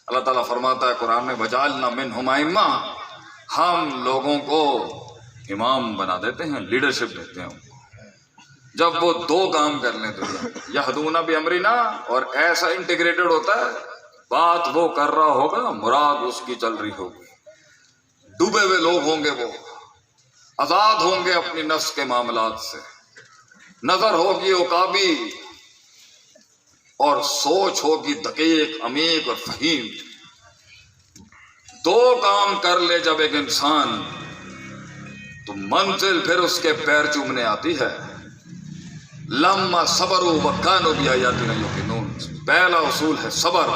اللہ تعالیٰ فرماتا ہے قرآن میں وَجَعَلْنَا مِنْهُمْ أَئِمَّةً، ہم لوگوں کو امام بنا دیتے ہیں، لیڈرشپ دیتے ہیں ان کو. جب وہ دو کام کر لیں تو یہدون بامرنا، اور ایسا انٹیگریٹڈ ہوتا ہے، بات وہ کر رہا ہوگا، مراد اس کی چل رہی ہوگی. ڈوبے ہوئے لوگ ہوں گے، وہ آزاد ہوں گے اپنی نفس کے معاملات سے، نظر ہوگی عقابی اور سوچ ہوگی دقیق، عمیق اور فہیم. دو کام کر لے جب ایک انسان تو منزل پھر اس کے پیر چومنے آتی ہے. لما صبروا وکانوا بآیاتنا یوقنون، پہلا اصول ہے صبر.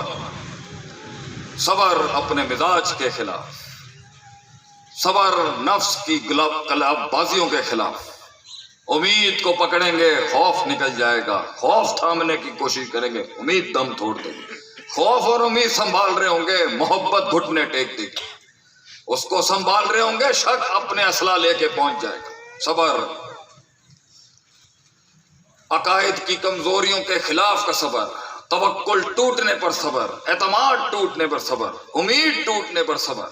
صبر اپنے مزاج کے خلاف، صبر نفس کی کلاب بازیوں کے خلاف. امید کو پکڑیں گے خوف نکل جائے گا، خوف تھامنے کی کوشش کریں گے امید دم توڑ دے گی. خوف اور امید سنبھال رہے ہوں گے، محبت گھٹنے ٹیک دے گی. اس کو سنبھال رہے ہوں گے، شک اپنے اسلحہ لے کے پہنچ جائے گا. صبر عقائد کی کمزوریوں کے خلاف کا صبر، توکل ٹوٹنے پر صبر، اعتماد ٹوٹنے پر صبر، امید ٹوٹنے پر صبر.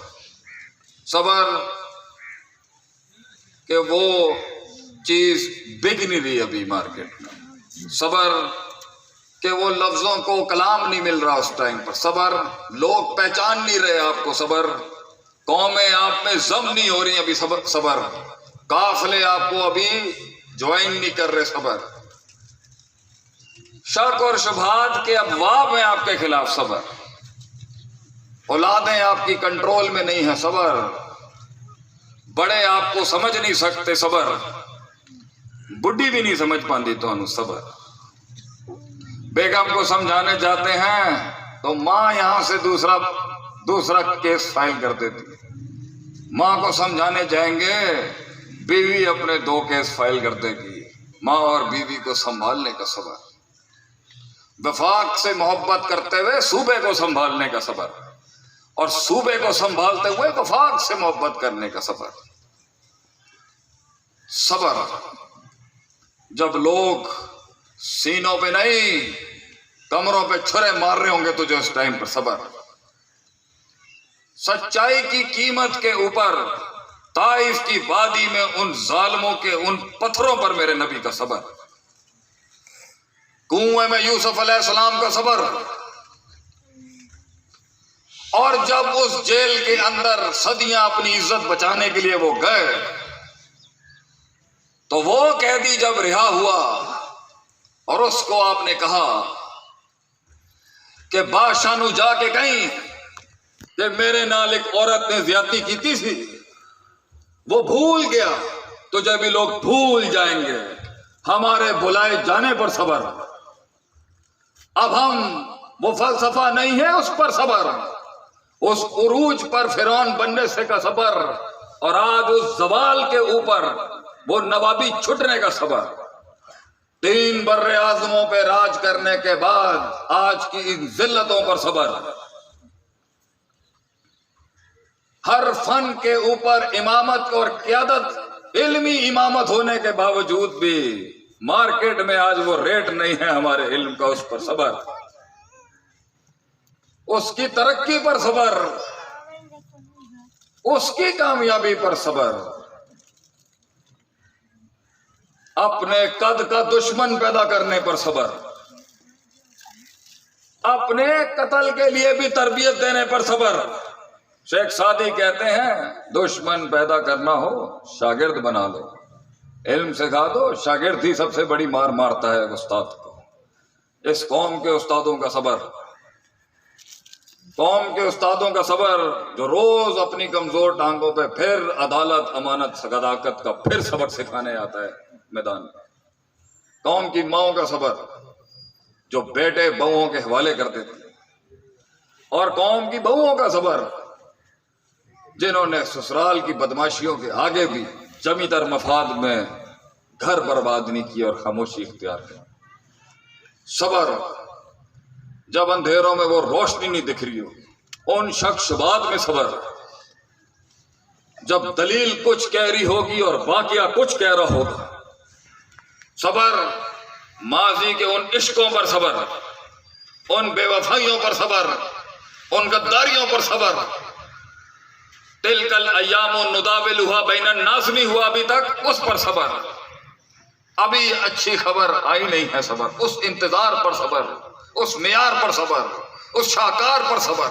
صبر کہ وہ چیز بک نہیں رہی ابھی مارکیٹ میں، صبر کہ وہ لفظوں کو کلام نہیں مل رہا اس ٹائم پر، صبر لوگ پہچان نہیں رہے آپ کو، صبر قومیں آپ میں ضم نہیں ہو رہی ابھی، صبر قافلے آپ کو ابھی جوائن نہیں کر رہے، صبر شک اور شبہات کے ابواب ہیں آپ کے خلاف، صبر اولادیں آپ کی کنٹرول میں نہیں ہیں، صبر بڑے آپ کو سمجھ نہیں سکتے، صبر بڈھی بھی نہیں سمجھ پاندی تو انو، صبر بیگم کو سمجھانے جاتے ہیں تو ماں یہاں سے دوسرا کیس فائل کر دیتی. ماں کو سمجھانے جائیں گے بیوی اپنے 2 کیس فائل کر دے گی. ماں اور بیوی کو سنبھالنے کا صبر، وفاق سے محبت کرتے ہوئے صوبے کو سنبھالنے کا صبر، اور صوبے کو سنبھالتے ہوئے وفاق سے محبت کرنے کا صبر. صبر جب لوگ سینوں پہ نہیں کمروں پہ چھرے مار رہے ہوں گے تجھے اس ٹائم پر صبر. سچائی کی قیمت کے اوپر طائف کی وادی میں ان ظالموں کے ان پتھروں پر میرے نبی کا صبر. کنویں میں یوسف علیہ السلام کا صبر، اور جب اس جیل کے اندر صدیاں اپنی عزت بچانے کے لیے وہ گئے تو وہ قیدی جب رہا ہوا اور اس کو آپ نے کہا کہ بادشاہ نو جا کے کہیں کہ میرے نال ایک عورت نے زیادتی کی تھی، وہ بھول گیا، تو جب بھی لوگ بھول جائیں گے ہمارے بلائے جانے پر صبر. اب ہم وہ فلسفہ نہیں ہے اس پر صبر، اس عروج پر فرعون بننے سے کا صبر، اور آج اس زوال کے اوپر وہ نوابی چھٹنے کا صبر. 3 بر اعظموں پہ راج کرنے کے بعد آج کی ان ذلتوں پر صبر، ہر فن کے اوپر امامت اور قیادت، علمی امامت ہونے کے باوجود بھی مارکیٹ میں آج وہ ریٹ نہیں ہے ہمارے علم کا، اس پر صبر، اس کی ترقی پر صبر، اس کی کامیابی پر صبر، اپنے قد کا دشمن پیدا کرنے پر صبر، اپنے قتل کے لیے بھی تربیت دینے پر صبر۔ شیخ سعدی کہتے ہیں دشمن پیدا کرنا ہو شاگرد بنا دو، علم سکھا دو، شاگرد ہی سب سے بڑی مار مارتا ہے استاد کو۔ اس قوم کے استادوں کا صبر، قوم کے استادوں کا صبر، جو روز اپنی کمزور ٹانگوں پہ پھر عدالت، امانت، صداقت کا پھر سبق سکھانے آتا ہے میدان میں۔ قوم کی ماؤں کا صبر، جو بیٹے بہوؤں کے حوالے کر دیتی، اور قوم کی بہوؤں کا صبر، جنہوں نے سسرال کی بدماشیوں کے آگے بھی جمی تر مفاد میں گھر برباد نہیں کیا اور خاموشی اختیار کی۔ صبر، جب اندھیروں میں وہ روشنی نہیں دکھ رہی ہو، ان شک شبات میں صبر، جب دلیل کچھ کہہ رہی ہوگی اور واقعہ کچھ کہہ رہا ہوگا، صبر، ماضی کے ان عشقوں پر صبر، ان بے وفائیوں پر صبر، ان غداریوں پر صبر۔ تلک الایام نداولها بین الناس نہیں ہوا ابھی تک، اس پر صبر، ابھی اچھی خبر آئی نہیں ہے، صبر، اس انتظار پر صبر، اس معیار پر صبر، اس شاہکار پر صبر۔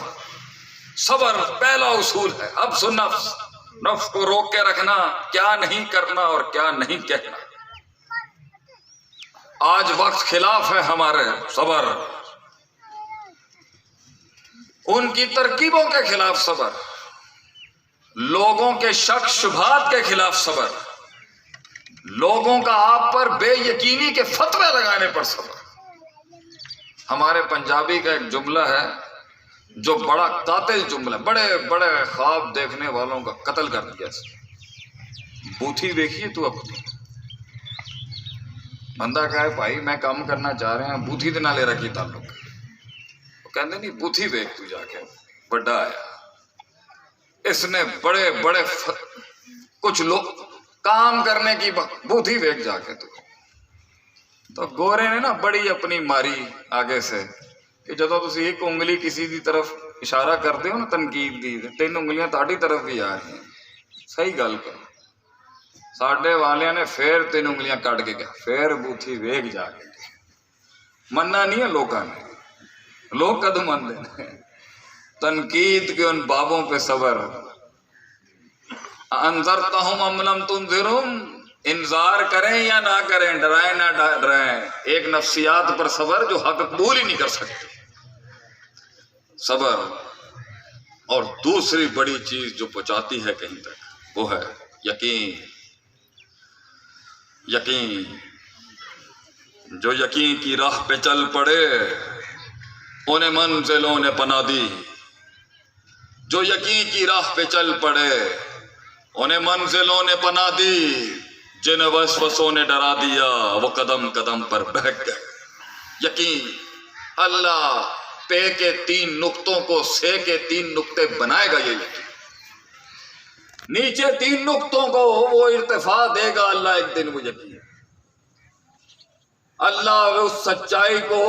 صبر پہلا اصول ہے، اب سن نفس، نفس کو روک کے رکھنا، کیا نہیں کرنا اور کیا نہیں کہنا۔ آج وقت خلاف ہے ہمارے، صبر، ان کی ترکیبوں کے خلاف صبر، لوگوں کے شک شبہات کے خلاف صبر، لوگوں کا آپ پر بے یقینی کے فتوے لگانے پر صبر۔ ہمارے پنجابی کا ایک جملہ ہے جو بڑا قاتل جملہ، بڑے بڑے خواب دیکھنے والوں کا قتل کر دیا۔ بوتھی دیکھیے تو اپنی، بندہ کہے بھائی میں کام کرنا چاہ رہے ہیں، بوتھی دے نالے رکھی تعلق، وہ کہتے نہیں بوتھی دیکھ تو جا کے، بڑا آیا، اس نے بڑے بڑے کچھ لوگ کام کرنے کی بوتھی دیکھ جا کے۔ تو گورے نے نا بڑی اپنی ماری آگے سے کہ جدو تسی ایک انگلی کسی دی طرف اشارہ کرتے ہو نا تنقید دی، 3 انگلیاں تہاڈی طرف بھی آ رہی ہیں، صحیح گل کرو۔ ساڈے والیاں نے پھر 3 انگلیاں کٹ کے گیا، پھر بوتھی ویگ جا کے مننا نہیں ہے لوگوں نے، لوگ کدو من دے تنقید کے ان بابوں پہ صبر۔ انذرتہم ام لم تنذرہم، انذار کریں یا نہ کریں، ڈرائیں نہ ڈرائیں، ایک نفسیات پر صبر جو حق قبول ہی نہیں کر سکتے، صبر۔ اور دوسری بڑی چیز جو پہنچاتی ہے کہیں تک، وہ ہے یقین۔ یقین، جو یقین کی راہ پہ چل پڑے انہیں منزلوں نے پناہ دی، جو یقین کی راہ پہ چل پڑے انہیں منزلوں نے پناہ دی، جنہیں وسوسوں نے ڈرا دیا وہ قدم قدم پر بہک گئے۔ یقین، اللہ پے کے 3 نقطوں کو سے کے 3 نقطے بنائے گا، یہ یقین، نیچے 3 نقطوں کو وہ ارتفاع دے گا اللہ ایک دن، وہ یقین، اللہ اس سچائی کو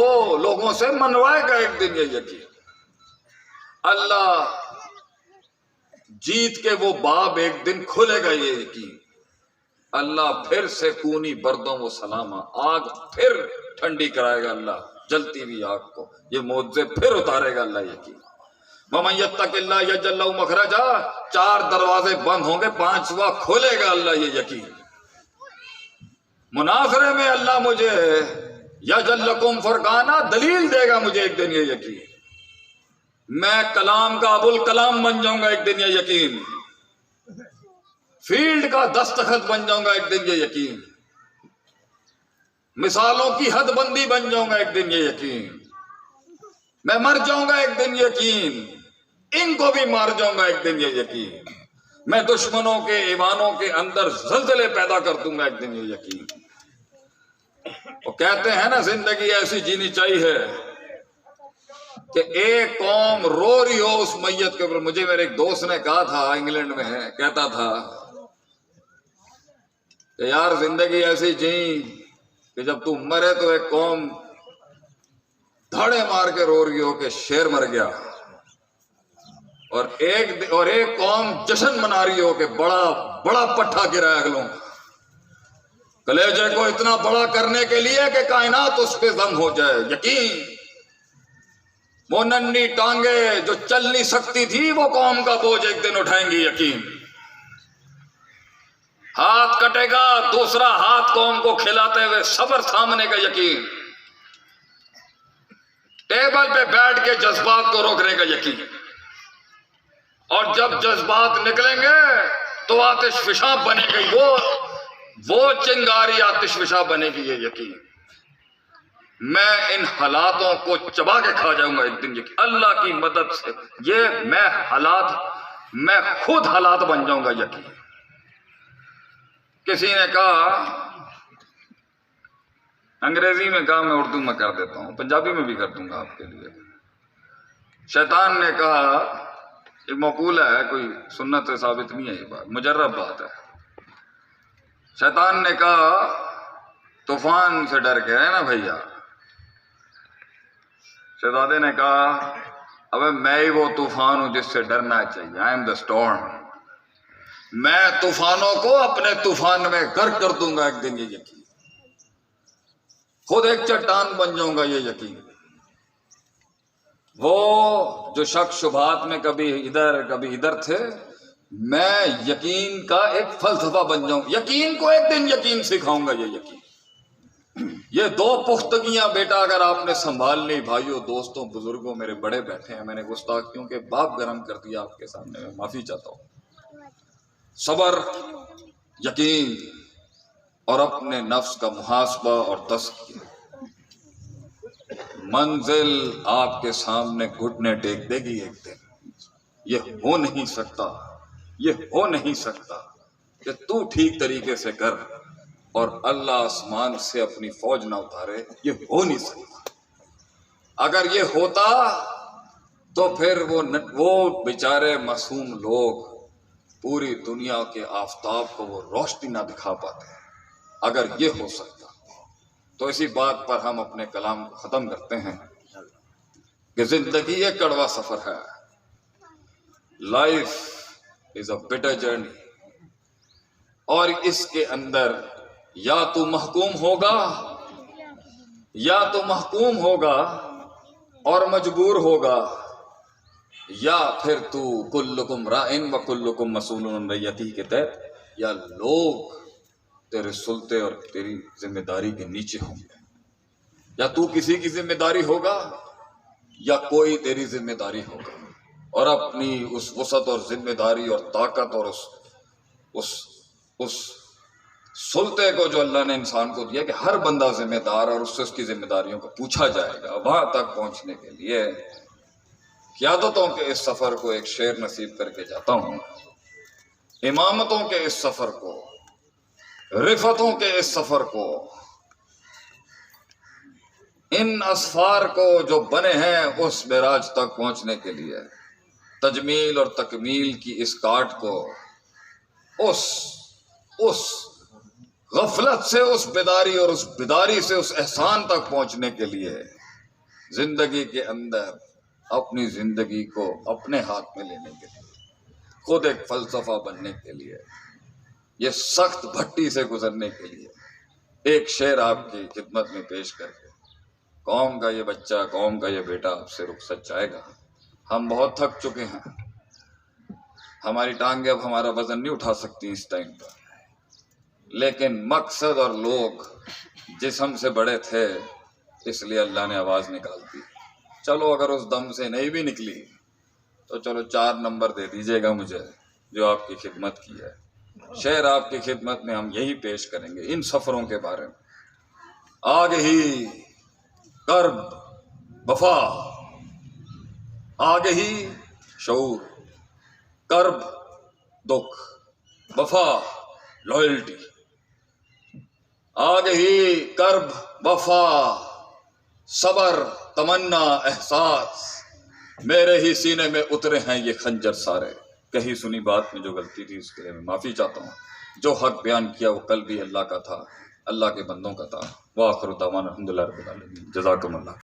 لوگوں سے منوائے گا ایک دن، یہ یقین، اللہ جیت کے وہ باب ایک دن کھولے گا، یہ یقین، اللہ پھر سے کونی بردوں و سلامہ، آگ پھر ٹھنڈی کرائے گا اللہ، جلتی ہوئی آگ کو یہ معجزے پھر اتارے گا اللہ، یقین۔ وَمَن يَتَّقِ اللَّهَ يَجْعَل لَّهُ مَخْرَجًا، 4 دروازے بند ہوں گے، 5واں کھولے گا اللہ، یہ یقین۔ مناظرے میں اللہ مجھے یجعل لکم فرقانا دلیل دے گا مجھے ایک دن، یہ یقین، میں کلام کا ابو الکلام بن جاؤں گا ایک دن، یہ یقین، فیلڈ کا دستخط بن جاؤں گا ایک دن، یہ یقین، مثالوں کی حد بندی بن جاؤں گا ایک دن، یہ یقین، میں مر جاؤں گا ایک دن، یقین، ان کو بھی مار جاؤں گا ایک دن، یہ یقین، میں دشمنوں کے ایوانوں کے اندر زلزلے پیدا کر دوں گا ایک دن، یہ یقین، وہ کہتے ہیں نا زندگی ایسی جینی چاہیے کہ ایک قوم رو رہی ہو اس میت کے اوپر. مجھے میرے ایک دوست نے کہا تھا، انگلینڈ میں ہے، کہتا تھا کہ یار زندگی ایسی جی کہ جب تو مرے تو ایک قوم دھاڑے مار کے رو رہی ہو کہ شیر مر گیا، اور ایک قوم جشن منا رہی ہو کہ بڑا بڑا پٹھا گرا ہے اگلوں. کلیجے کو اتنا بڑا کرنے کے لیے کہ کائنات اس پہ ضم ہو جائے. یقین وہ ننھی ٹانگے جو چل نہیں سکتی تھی وہ قوم کا بوجھ ایک دن اٹھائیں گی. یقین ہاتھ کٹے گا دوسرا ہاتھ قوم کو کھلاتے ہوئے صبر تھامنے کا. یقین ٹیبل پہ بیٹھ کے جذبات کو روکنے کا. یقین اور جب جذبات نکلیں گے تو آتش فشاں بنے گی، وہ چنگاری آتش فشاں بنے گی. یہ یقین میں ان حالاتوں کو چبا کے کھا جاؤں گا ایک دن. یقین اللہ کی مدد سے یہ میں خود حالات بن جاؤں گا. یقین کسی نے کہا، انگریزی میں کہا، میں اردو میں کر دیتا ہوں، پنجابی میں بھی کر دوں گا آپ کے لیے. شیطان نے کہا، ایک مقولہ ہے، کوئی سنت سے ثابت نہیں ہے یہ بات، مجرب بات ہے. شیطان نے کہا طوفان سے ڈر کے ہے نا بھیا. شہزادے نے کہا ابے میں ہی وہ طوفان ہوں جس سے ڈرنا چاہیے. I am the storm. میں طوفانوں کو اپنے طوفان میں غرق کر دوں گا ایک دن. یہ یقین خود ایک چٹان بن جاؤں گا. یہ یقین وہ جو شک شبہات میں کبھی ادھر تھے، میں یقین کا ایک فلسفہ بن جاؤں. یقین کو ایک دن یقین سکھاؤں گا. یہ یقین یہ دو پختگیاں بیٹا اگر آپ نے سنبھال لی، بھائیوں دوستوں بزرگوں میرے بڑے بیٹھے ہیں، میں نے گستاخیوں کے باپ گرم کر دیا آپ کے سامنے، میں معافی چاہتا ہوں. صبر، یقین اور اپنے نفس کا محاسبہ اور تزکیہ. منزل آپ کے سامنے گھٹنے ٹیک دے گی ایک دن. یہ ہو نہیں سکتا کہ تو ٹھیک طریقے سے کر اور اللہ آسمان سے اپنی فوج نہ اتارے. یہ ہو نہیں سکتا. اگر یہ ہوتا تو پھر وہ بیچارے معصوم لوگ پوری دنیا کے آفتاب کو وہ روشنی نہ دکھا پاتے. اگر یہ ہو سکتا تو اسی بات پر ہم اپنے کلام کو ختم کرتے ہیں کہ زندگی ایک کڑوا سفر ہے. Life is a butter journey. اور اس کے اندر یا تو محکوم ہوگا اور مجبور ہوگا، یا پھر تو کلکم رائن و کلکم مسئول عن رعیتہ کے تحت، یا لوگ تیرے سلطے اور تیری ذمہ داری کے نیچے ہوں گے. یا تو کسی کی ذمہ داری ہوگا یا کوئی تیری ذمہ داری ہوگا. اور اپنی اس وسعت اور ذمہ داری اور طاقت اور اس سلطے کو جو اللہ نے انسان کو دیا کہ ہر بندہ ذمہ دار، اور اس سے اس کی ذمہ داریوں کو پوچھا جائے گا. وہاں تک پہنچنے کے لیے قیادتوں کے اس سفر کو ایک شعر نصیب کر کے جاتا ہوں. امامتوں کے اس سفر کو، رفتوں کے اس سفر کو، ان اسفار کو جو بنے ہیں اس معراج تک پہنچنے کے لیے، تجمیل اور تکمیل کی اس کاٹ کو، اس غفلت سے اس بیداری اور اس بیداری سے اس احسان تک پہنچنے کے لیے، زندگی کے اندر اپنی زندگی کو اپنے ہاتھ میں لینے کے لیے، خود ایک فلسفہ بننے کے لیے، یہ سخت بھٹی سے گزرنے کے لیے ایک شعر آپ کی خدمت میں پیش کر کے، قوم کا یہ بچہ، قوم کا یہ بیٹا آپ سے رخصت چاہے گا. ہم بہت تھک چکے ہیں، ہماری ٹانگیں اب ہمارا وزن نہیں اٹھا سکتی اس ٹائم پر، لیکن مقصد اور لوگ جسم سے بڑے تھے، اس لیے اللہ نے آواز نکال دی. چلو اگر اس دم سے نہیں بھی نکلی تو چلو 4 نمبر دے دیجیے گا مجھے جو آپ کی خدمت کی ہے. شعر آپ کی خدمت میں ہم یہی پیش کریں گے ان سفروں کے بارے میں. آگہی کرب وفا، آگہی شعور، کرب دکھ، وفا لائلٹی. آگہی کرب وفا صبر تمنا احساس، میرے ہی سینے میں اترے ہیں یہ خنجر سارے۔ کہیں سنی بات میں جو غلطی تھی اس کے لیے میں معافی چاہتا ہوں۔ جو حق بیان کیا وہ کل بھی اللہ کا تھا، اللہ کے بندوں کا تھا۔ وآخر دعوانا الحمدللہ رب العالمین۔ جزاکم اللہ۔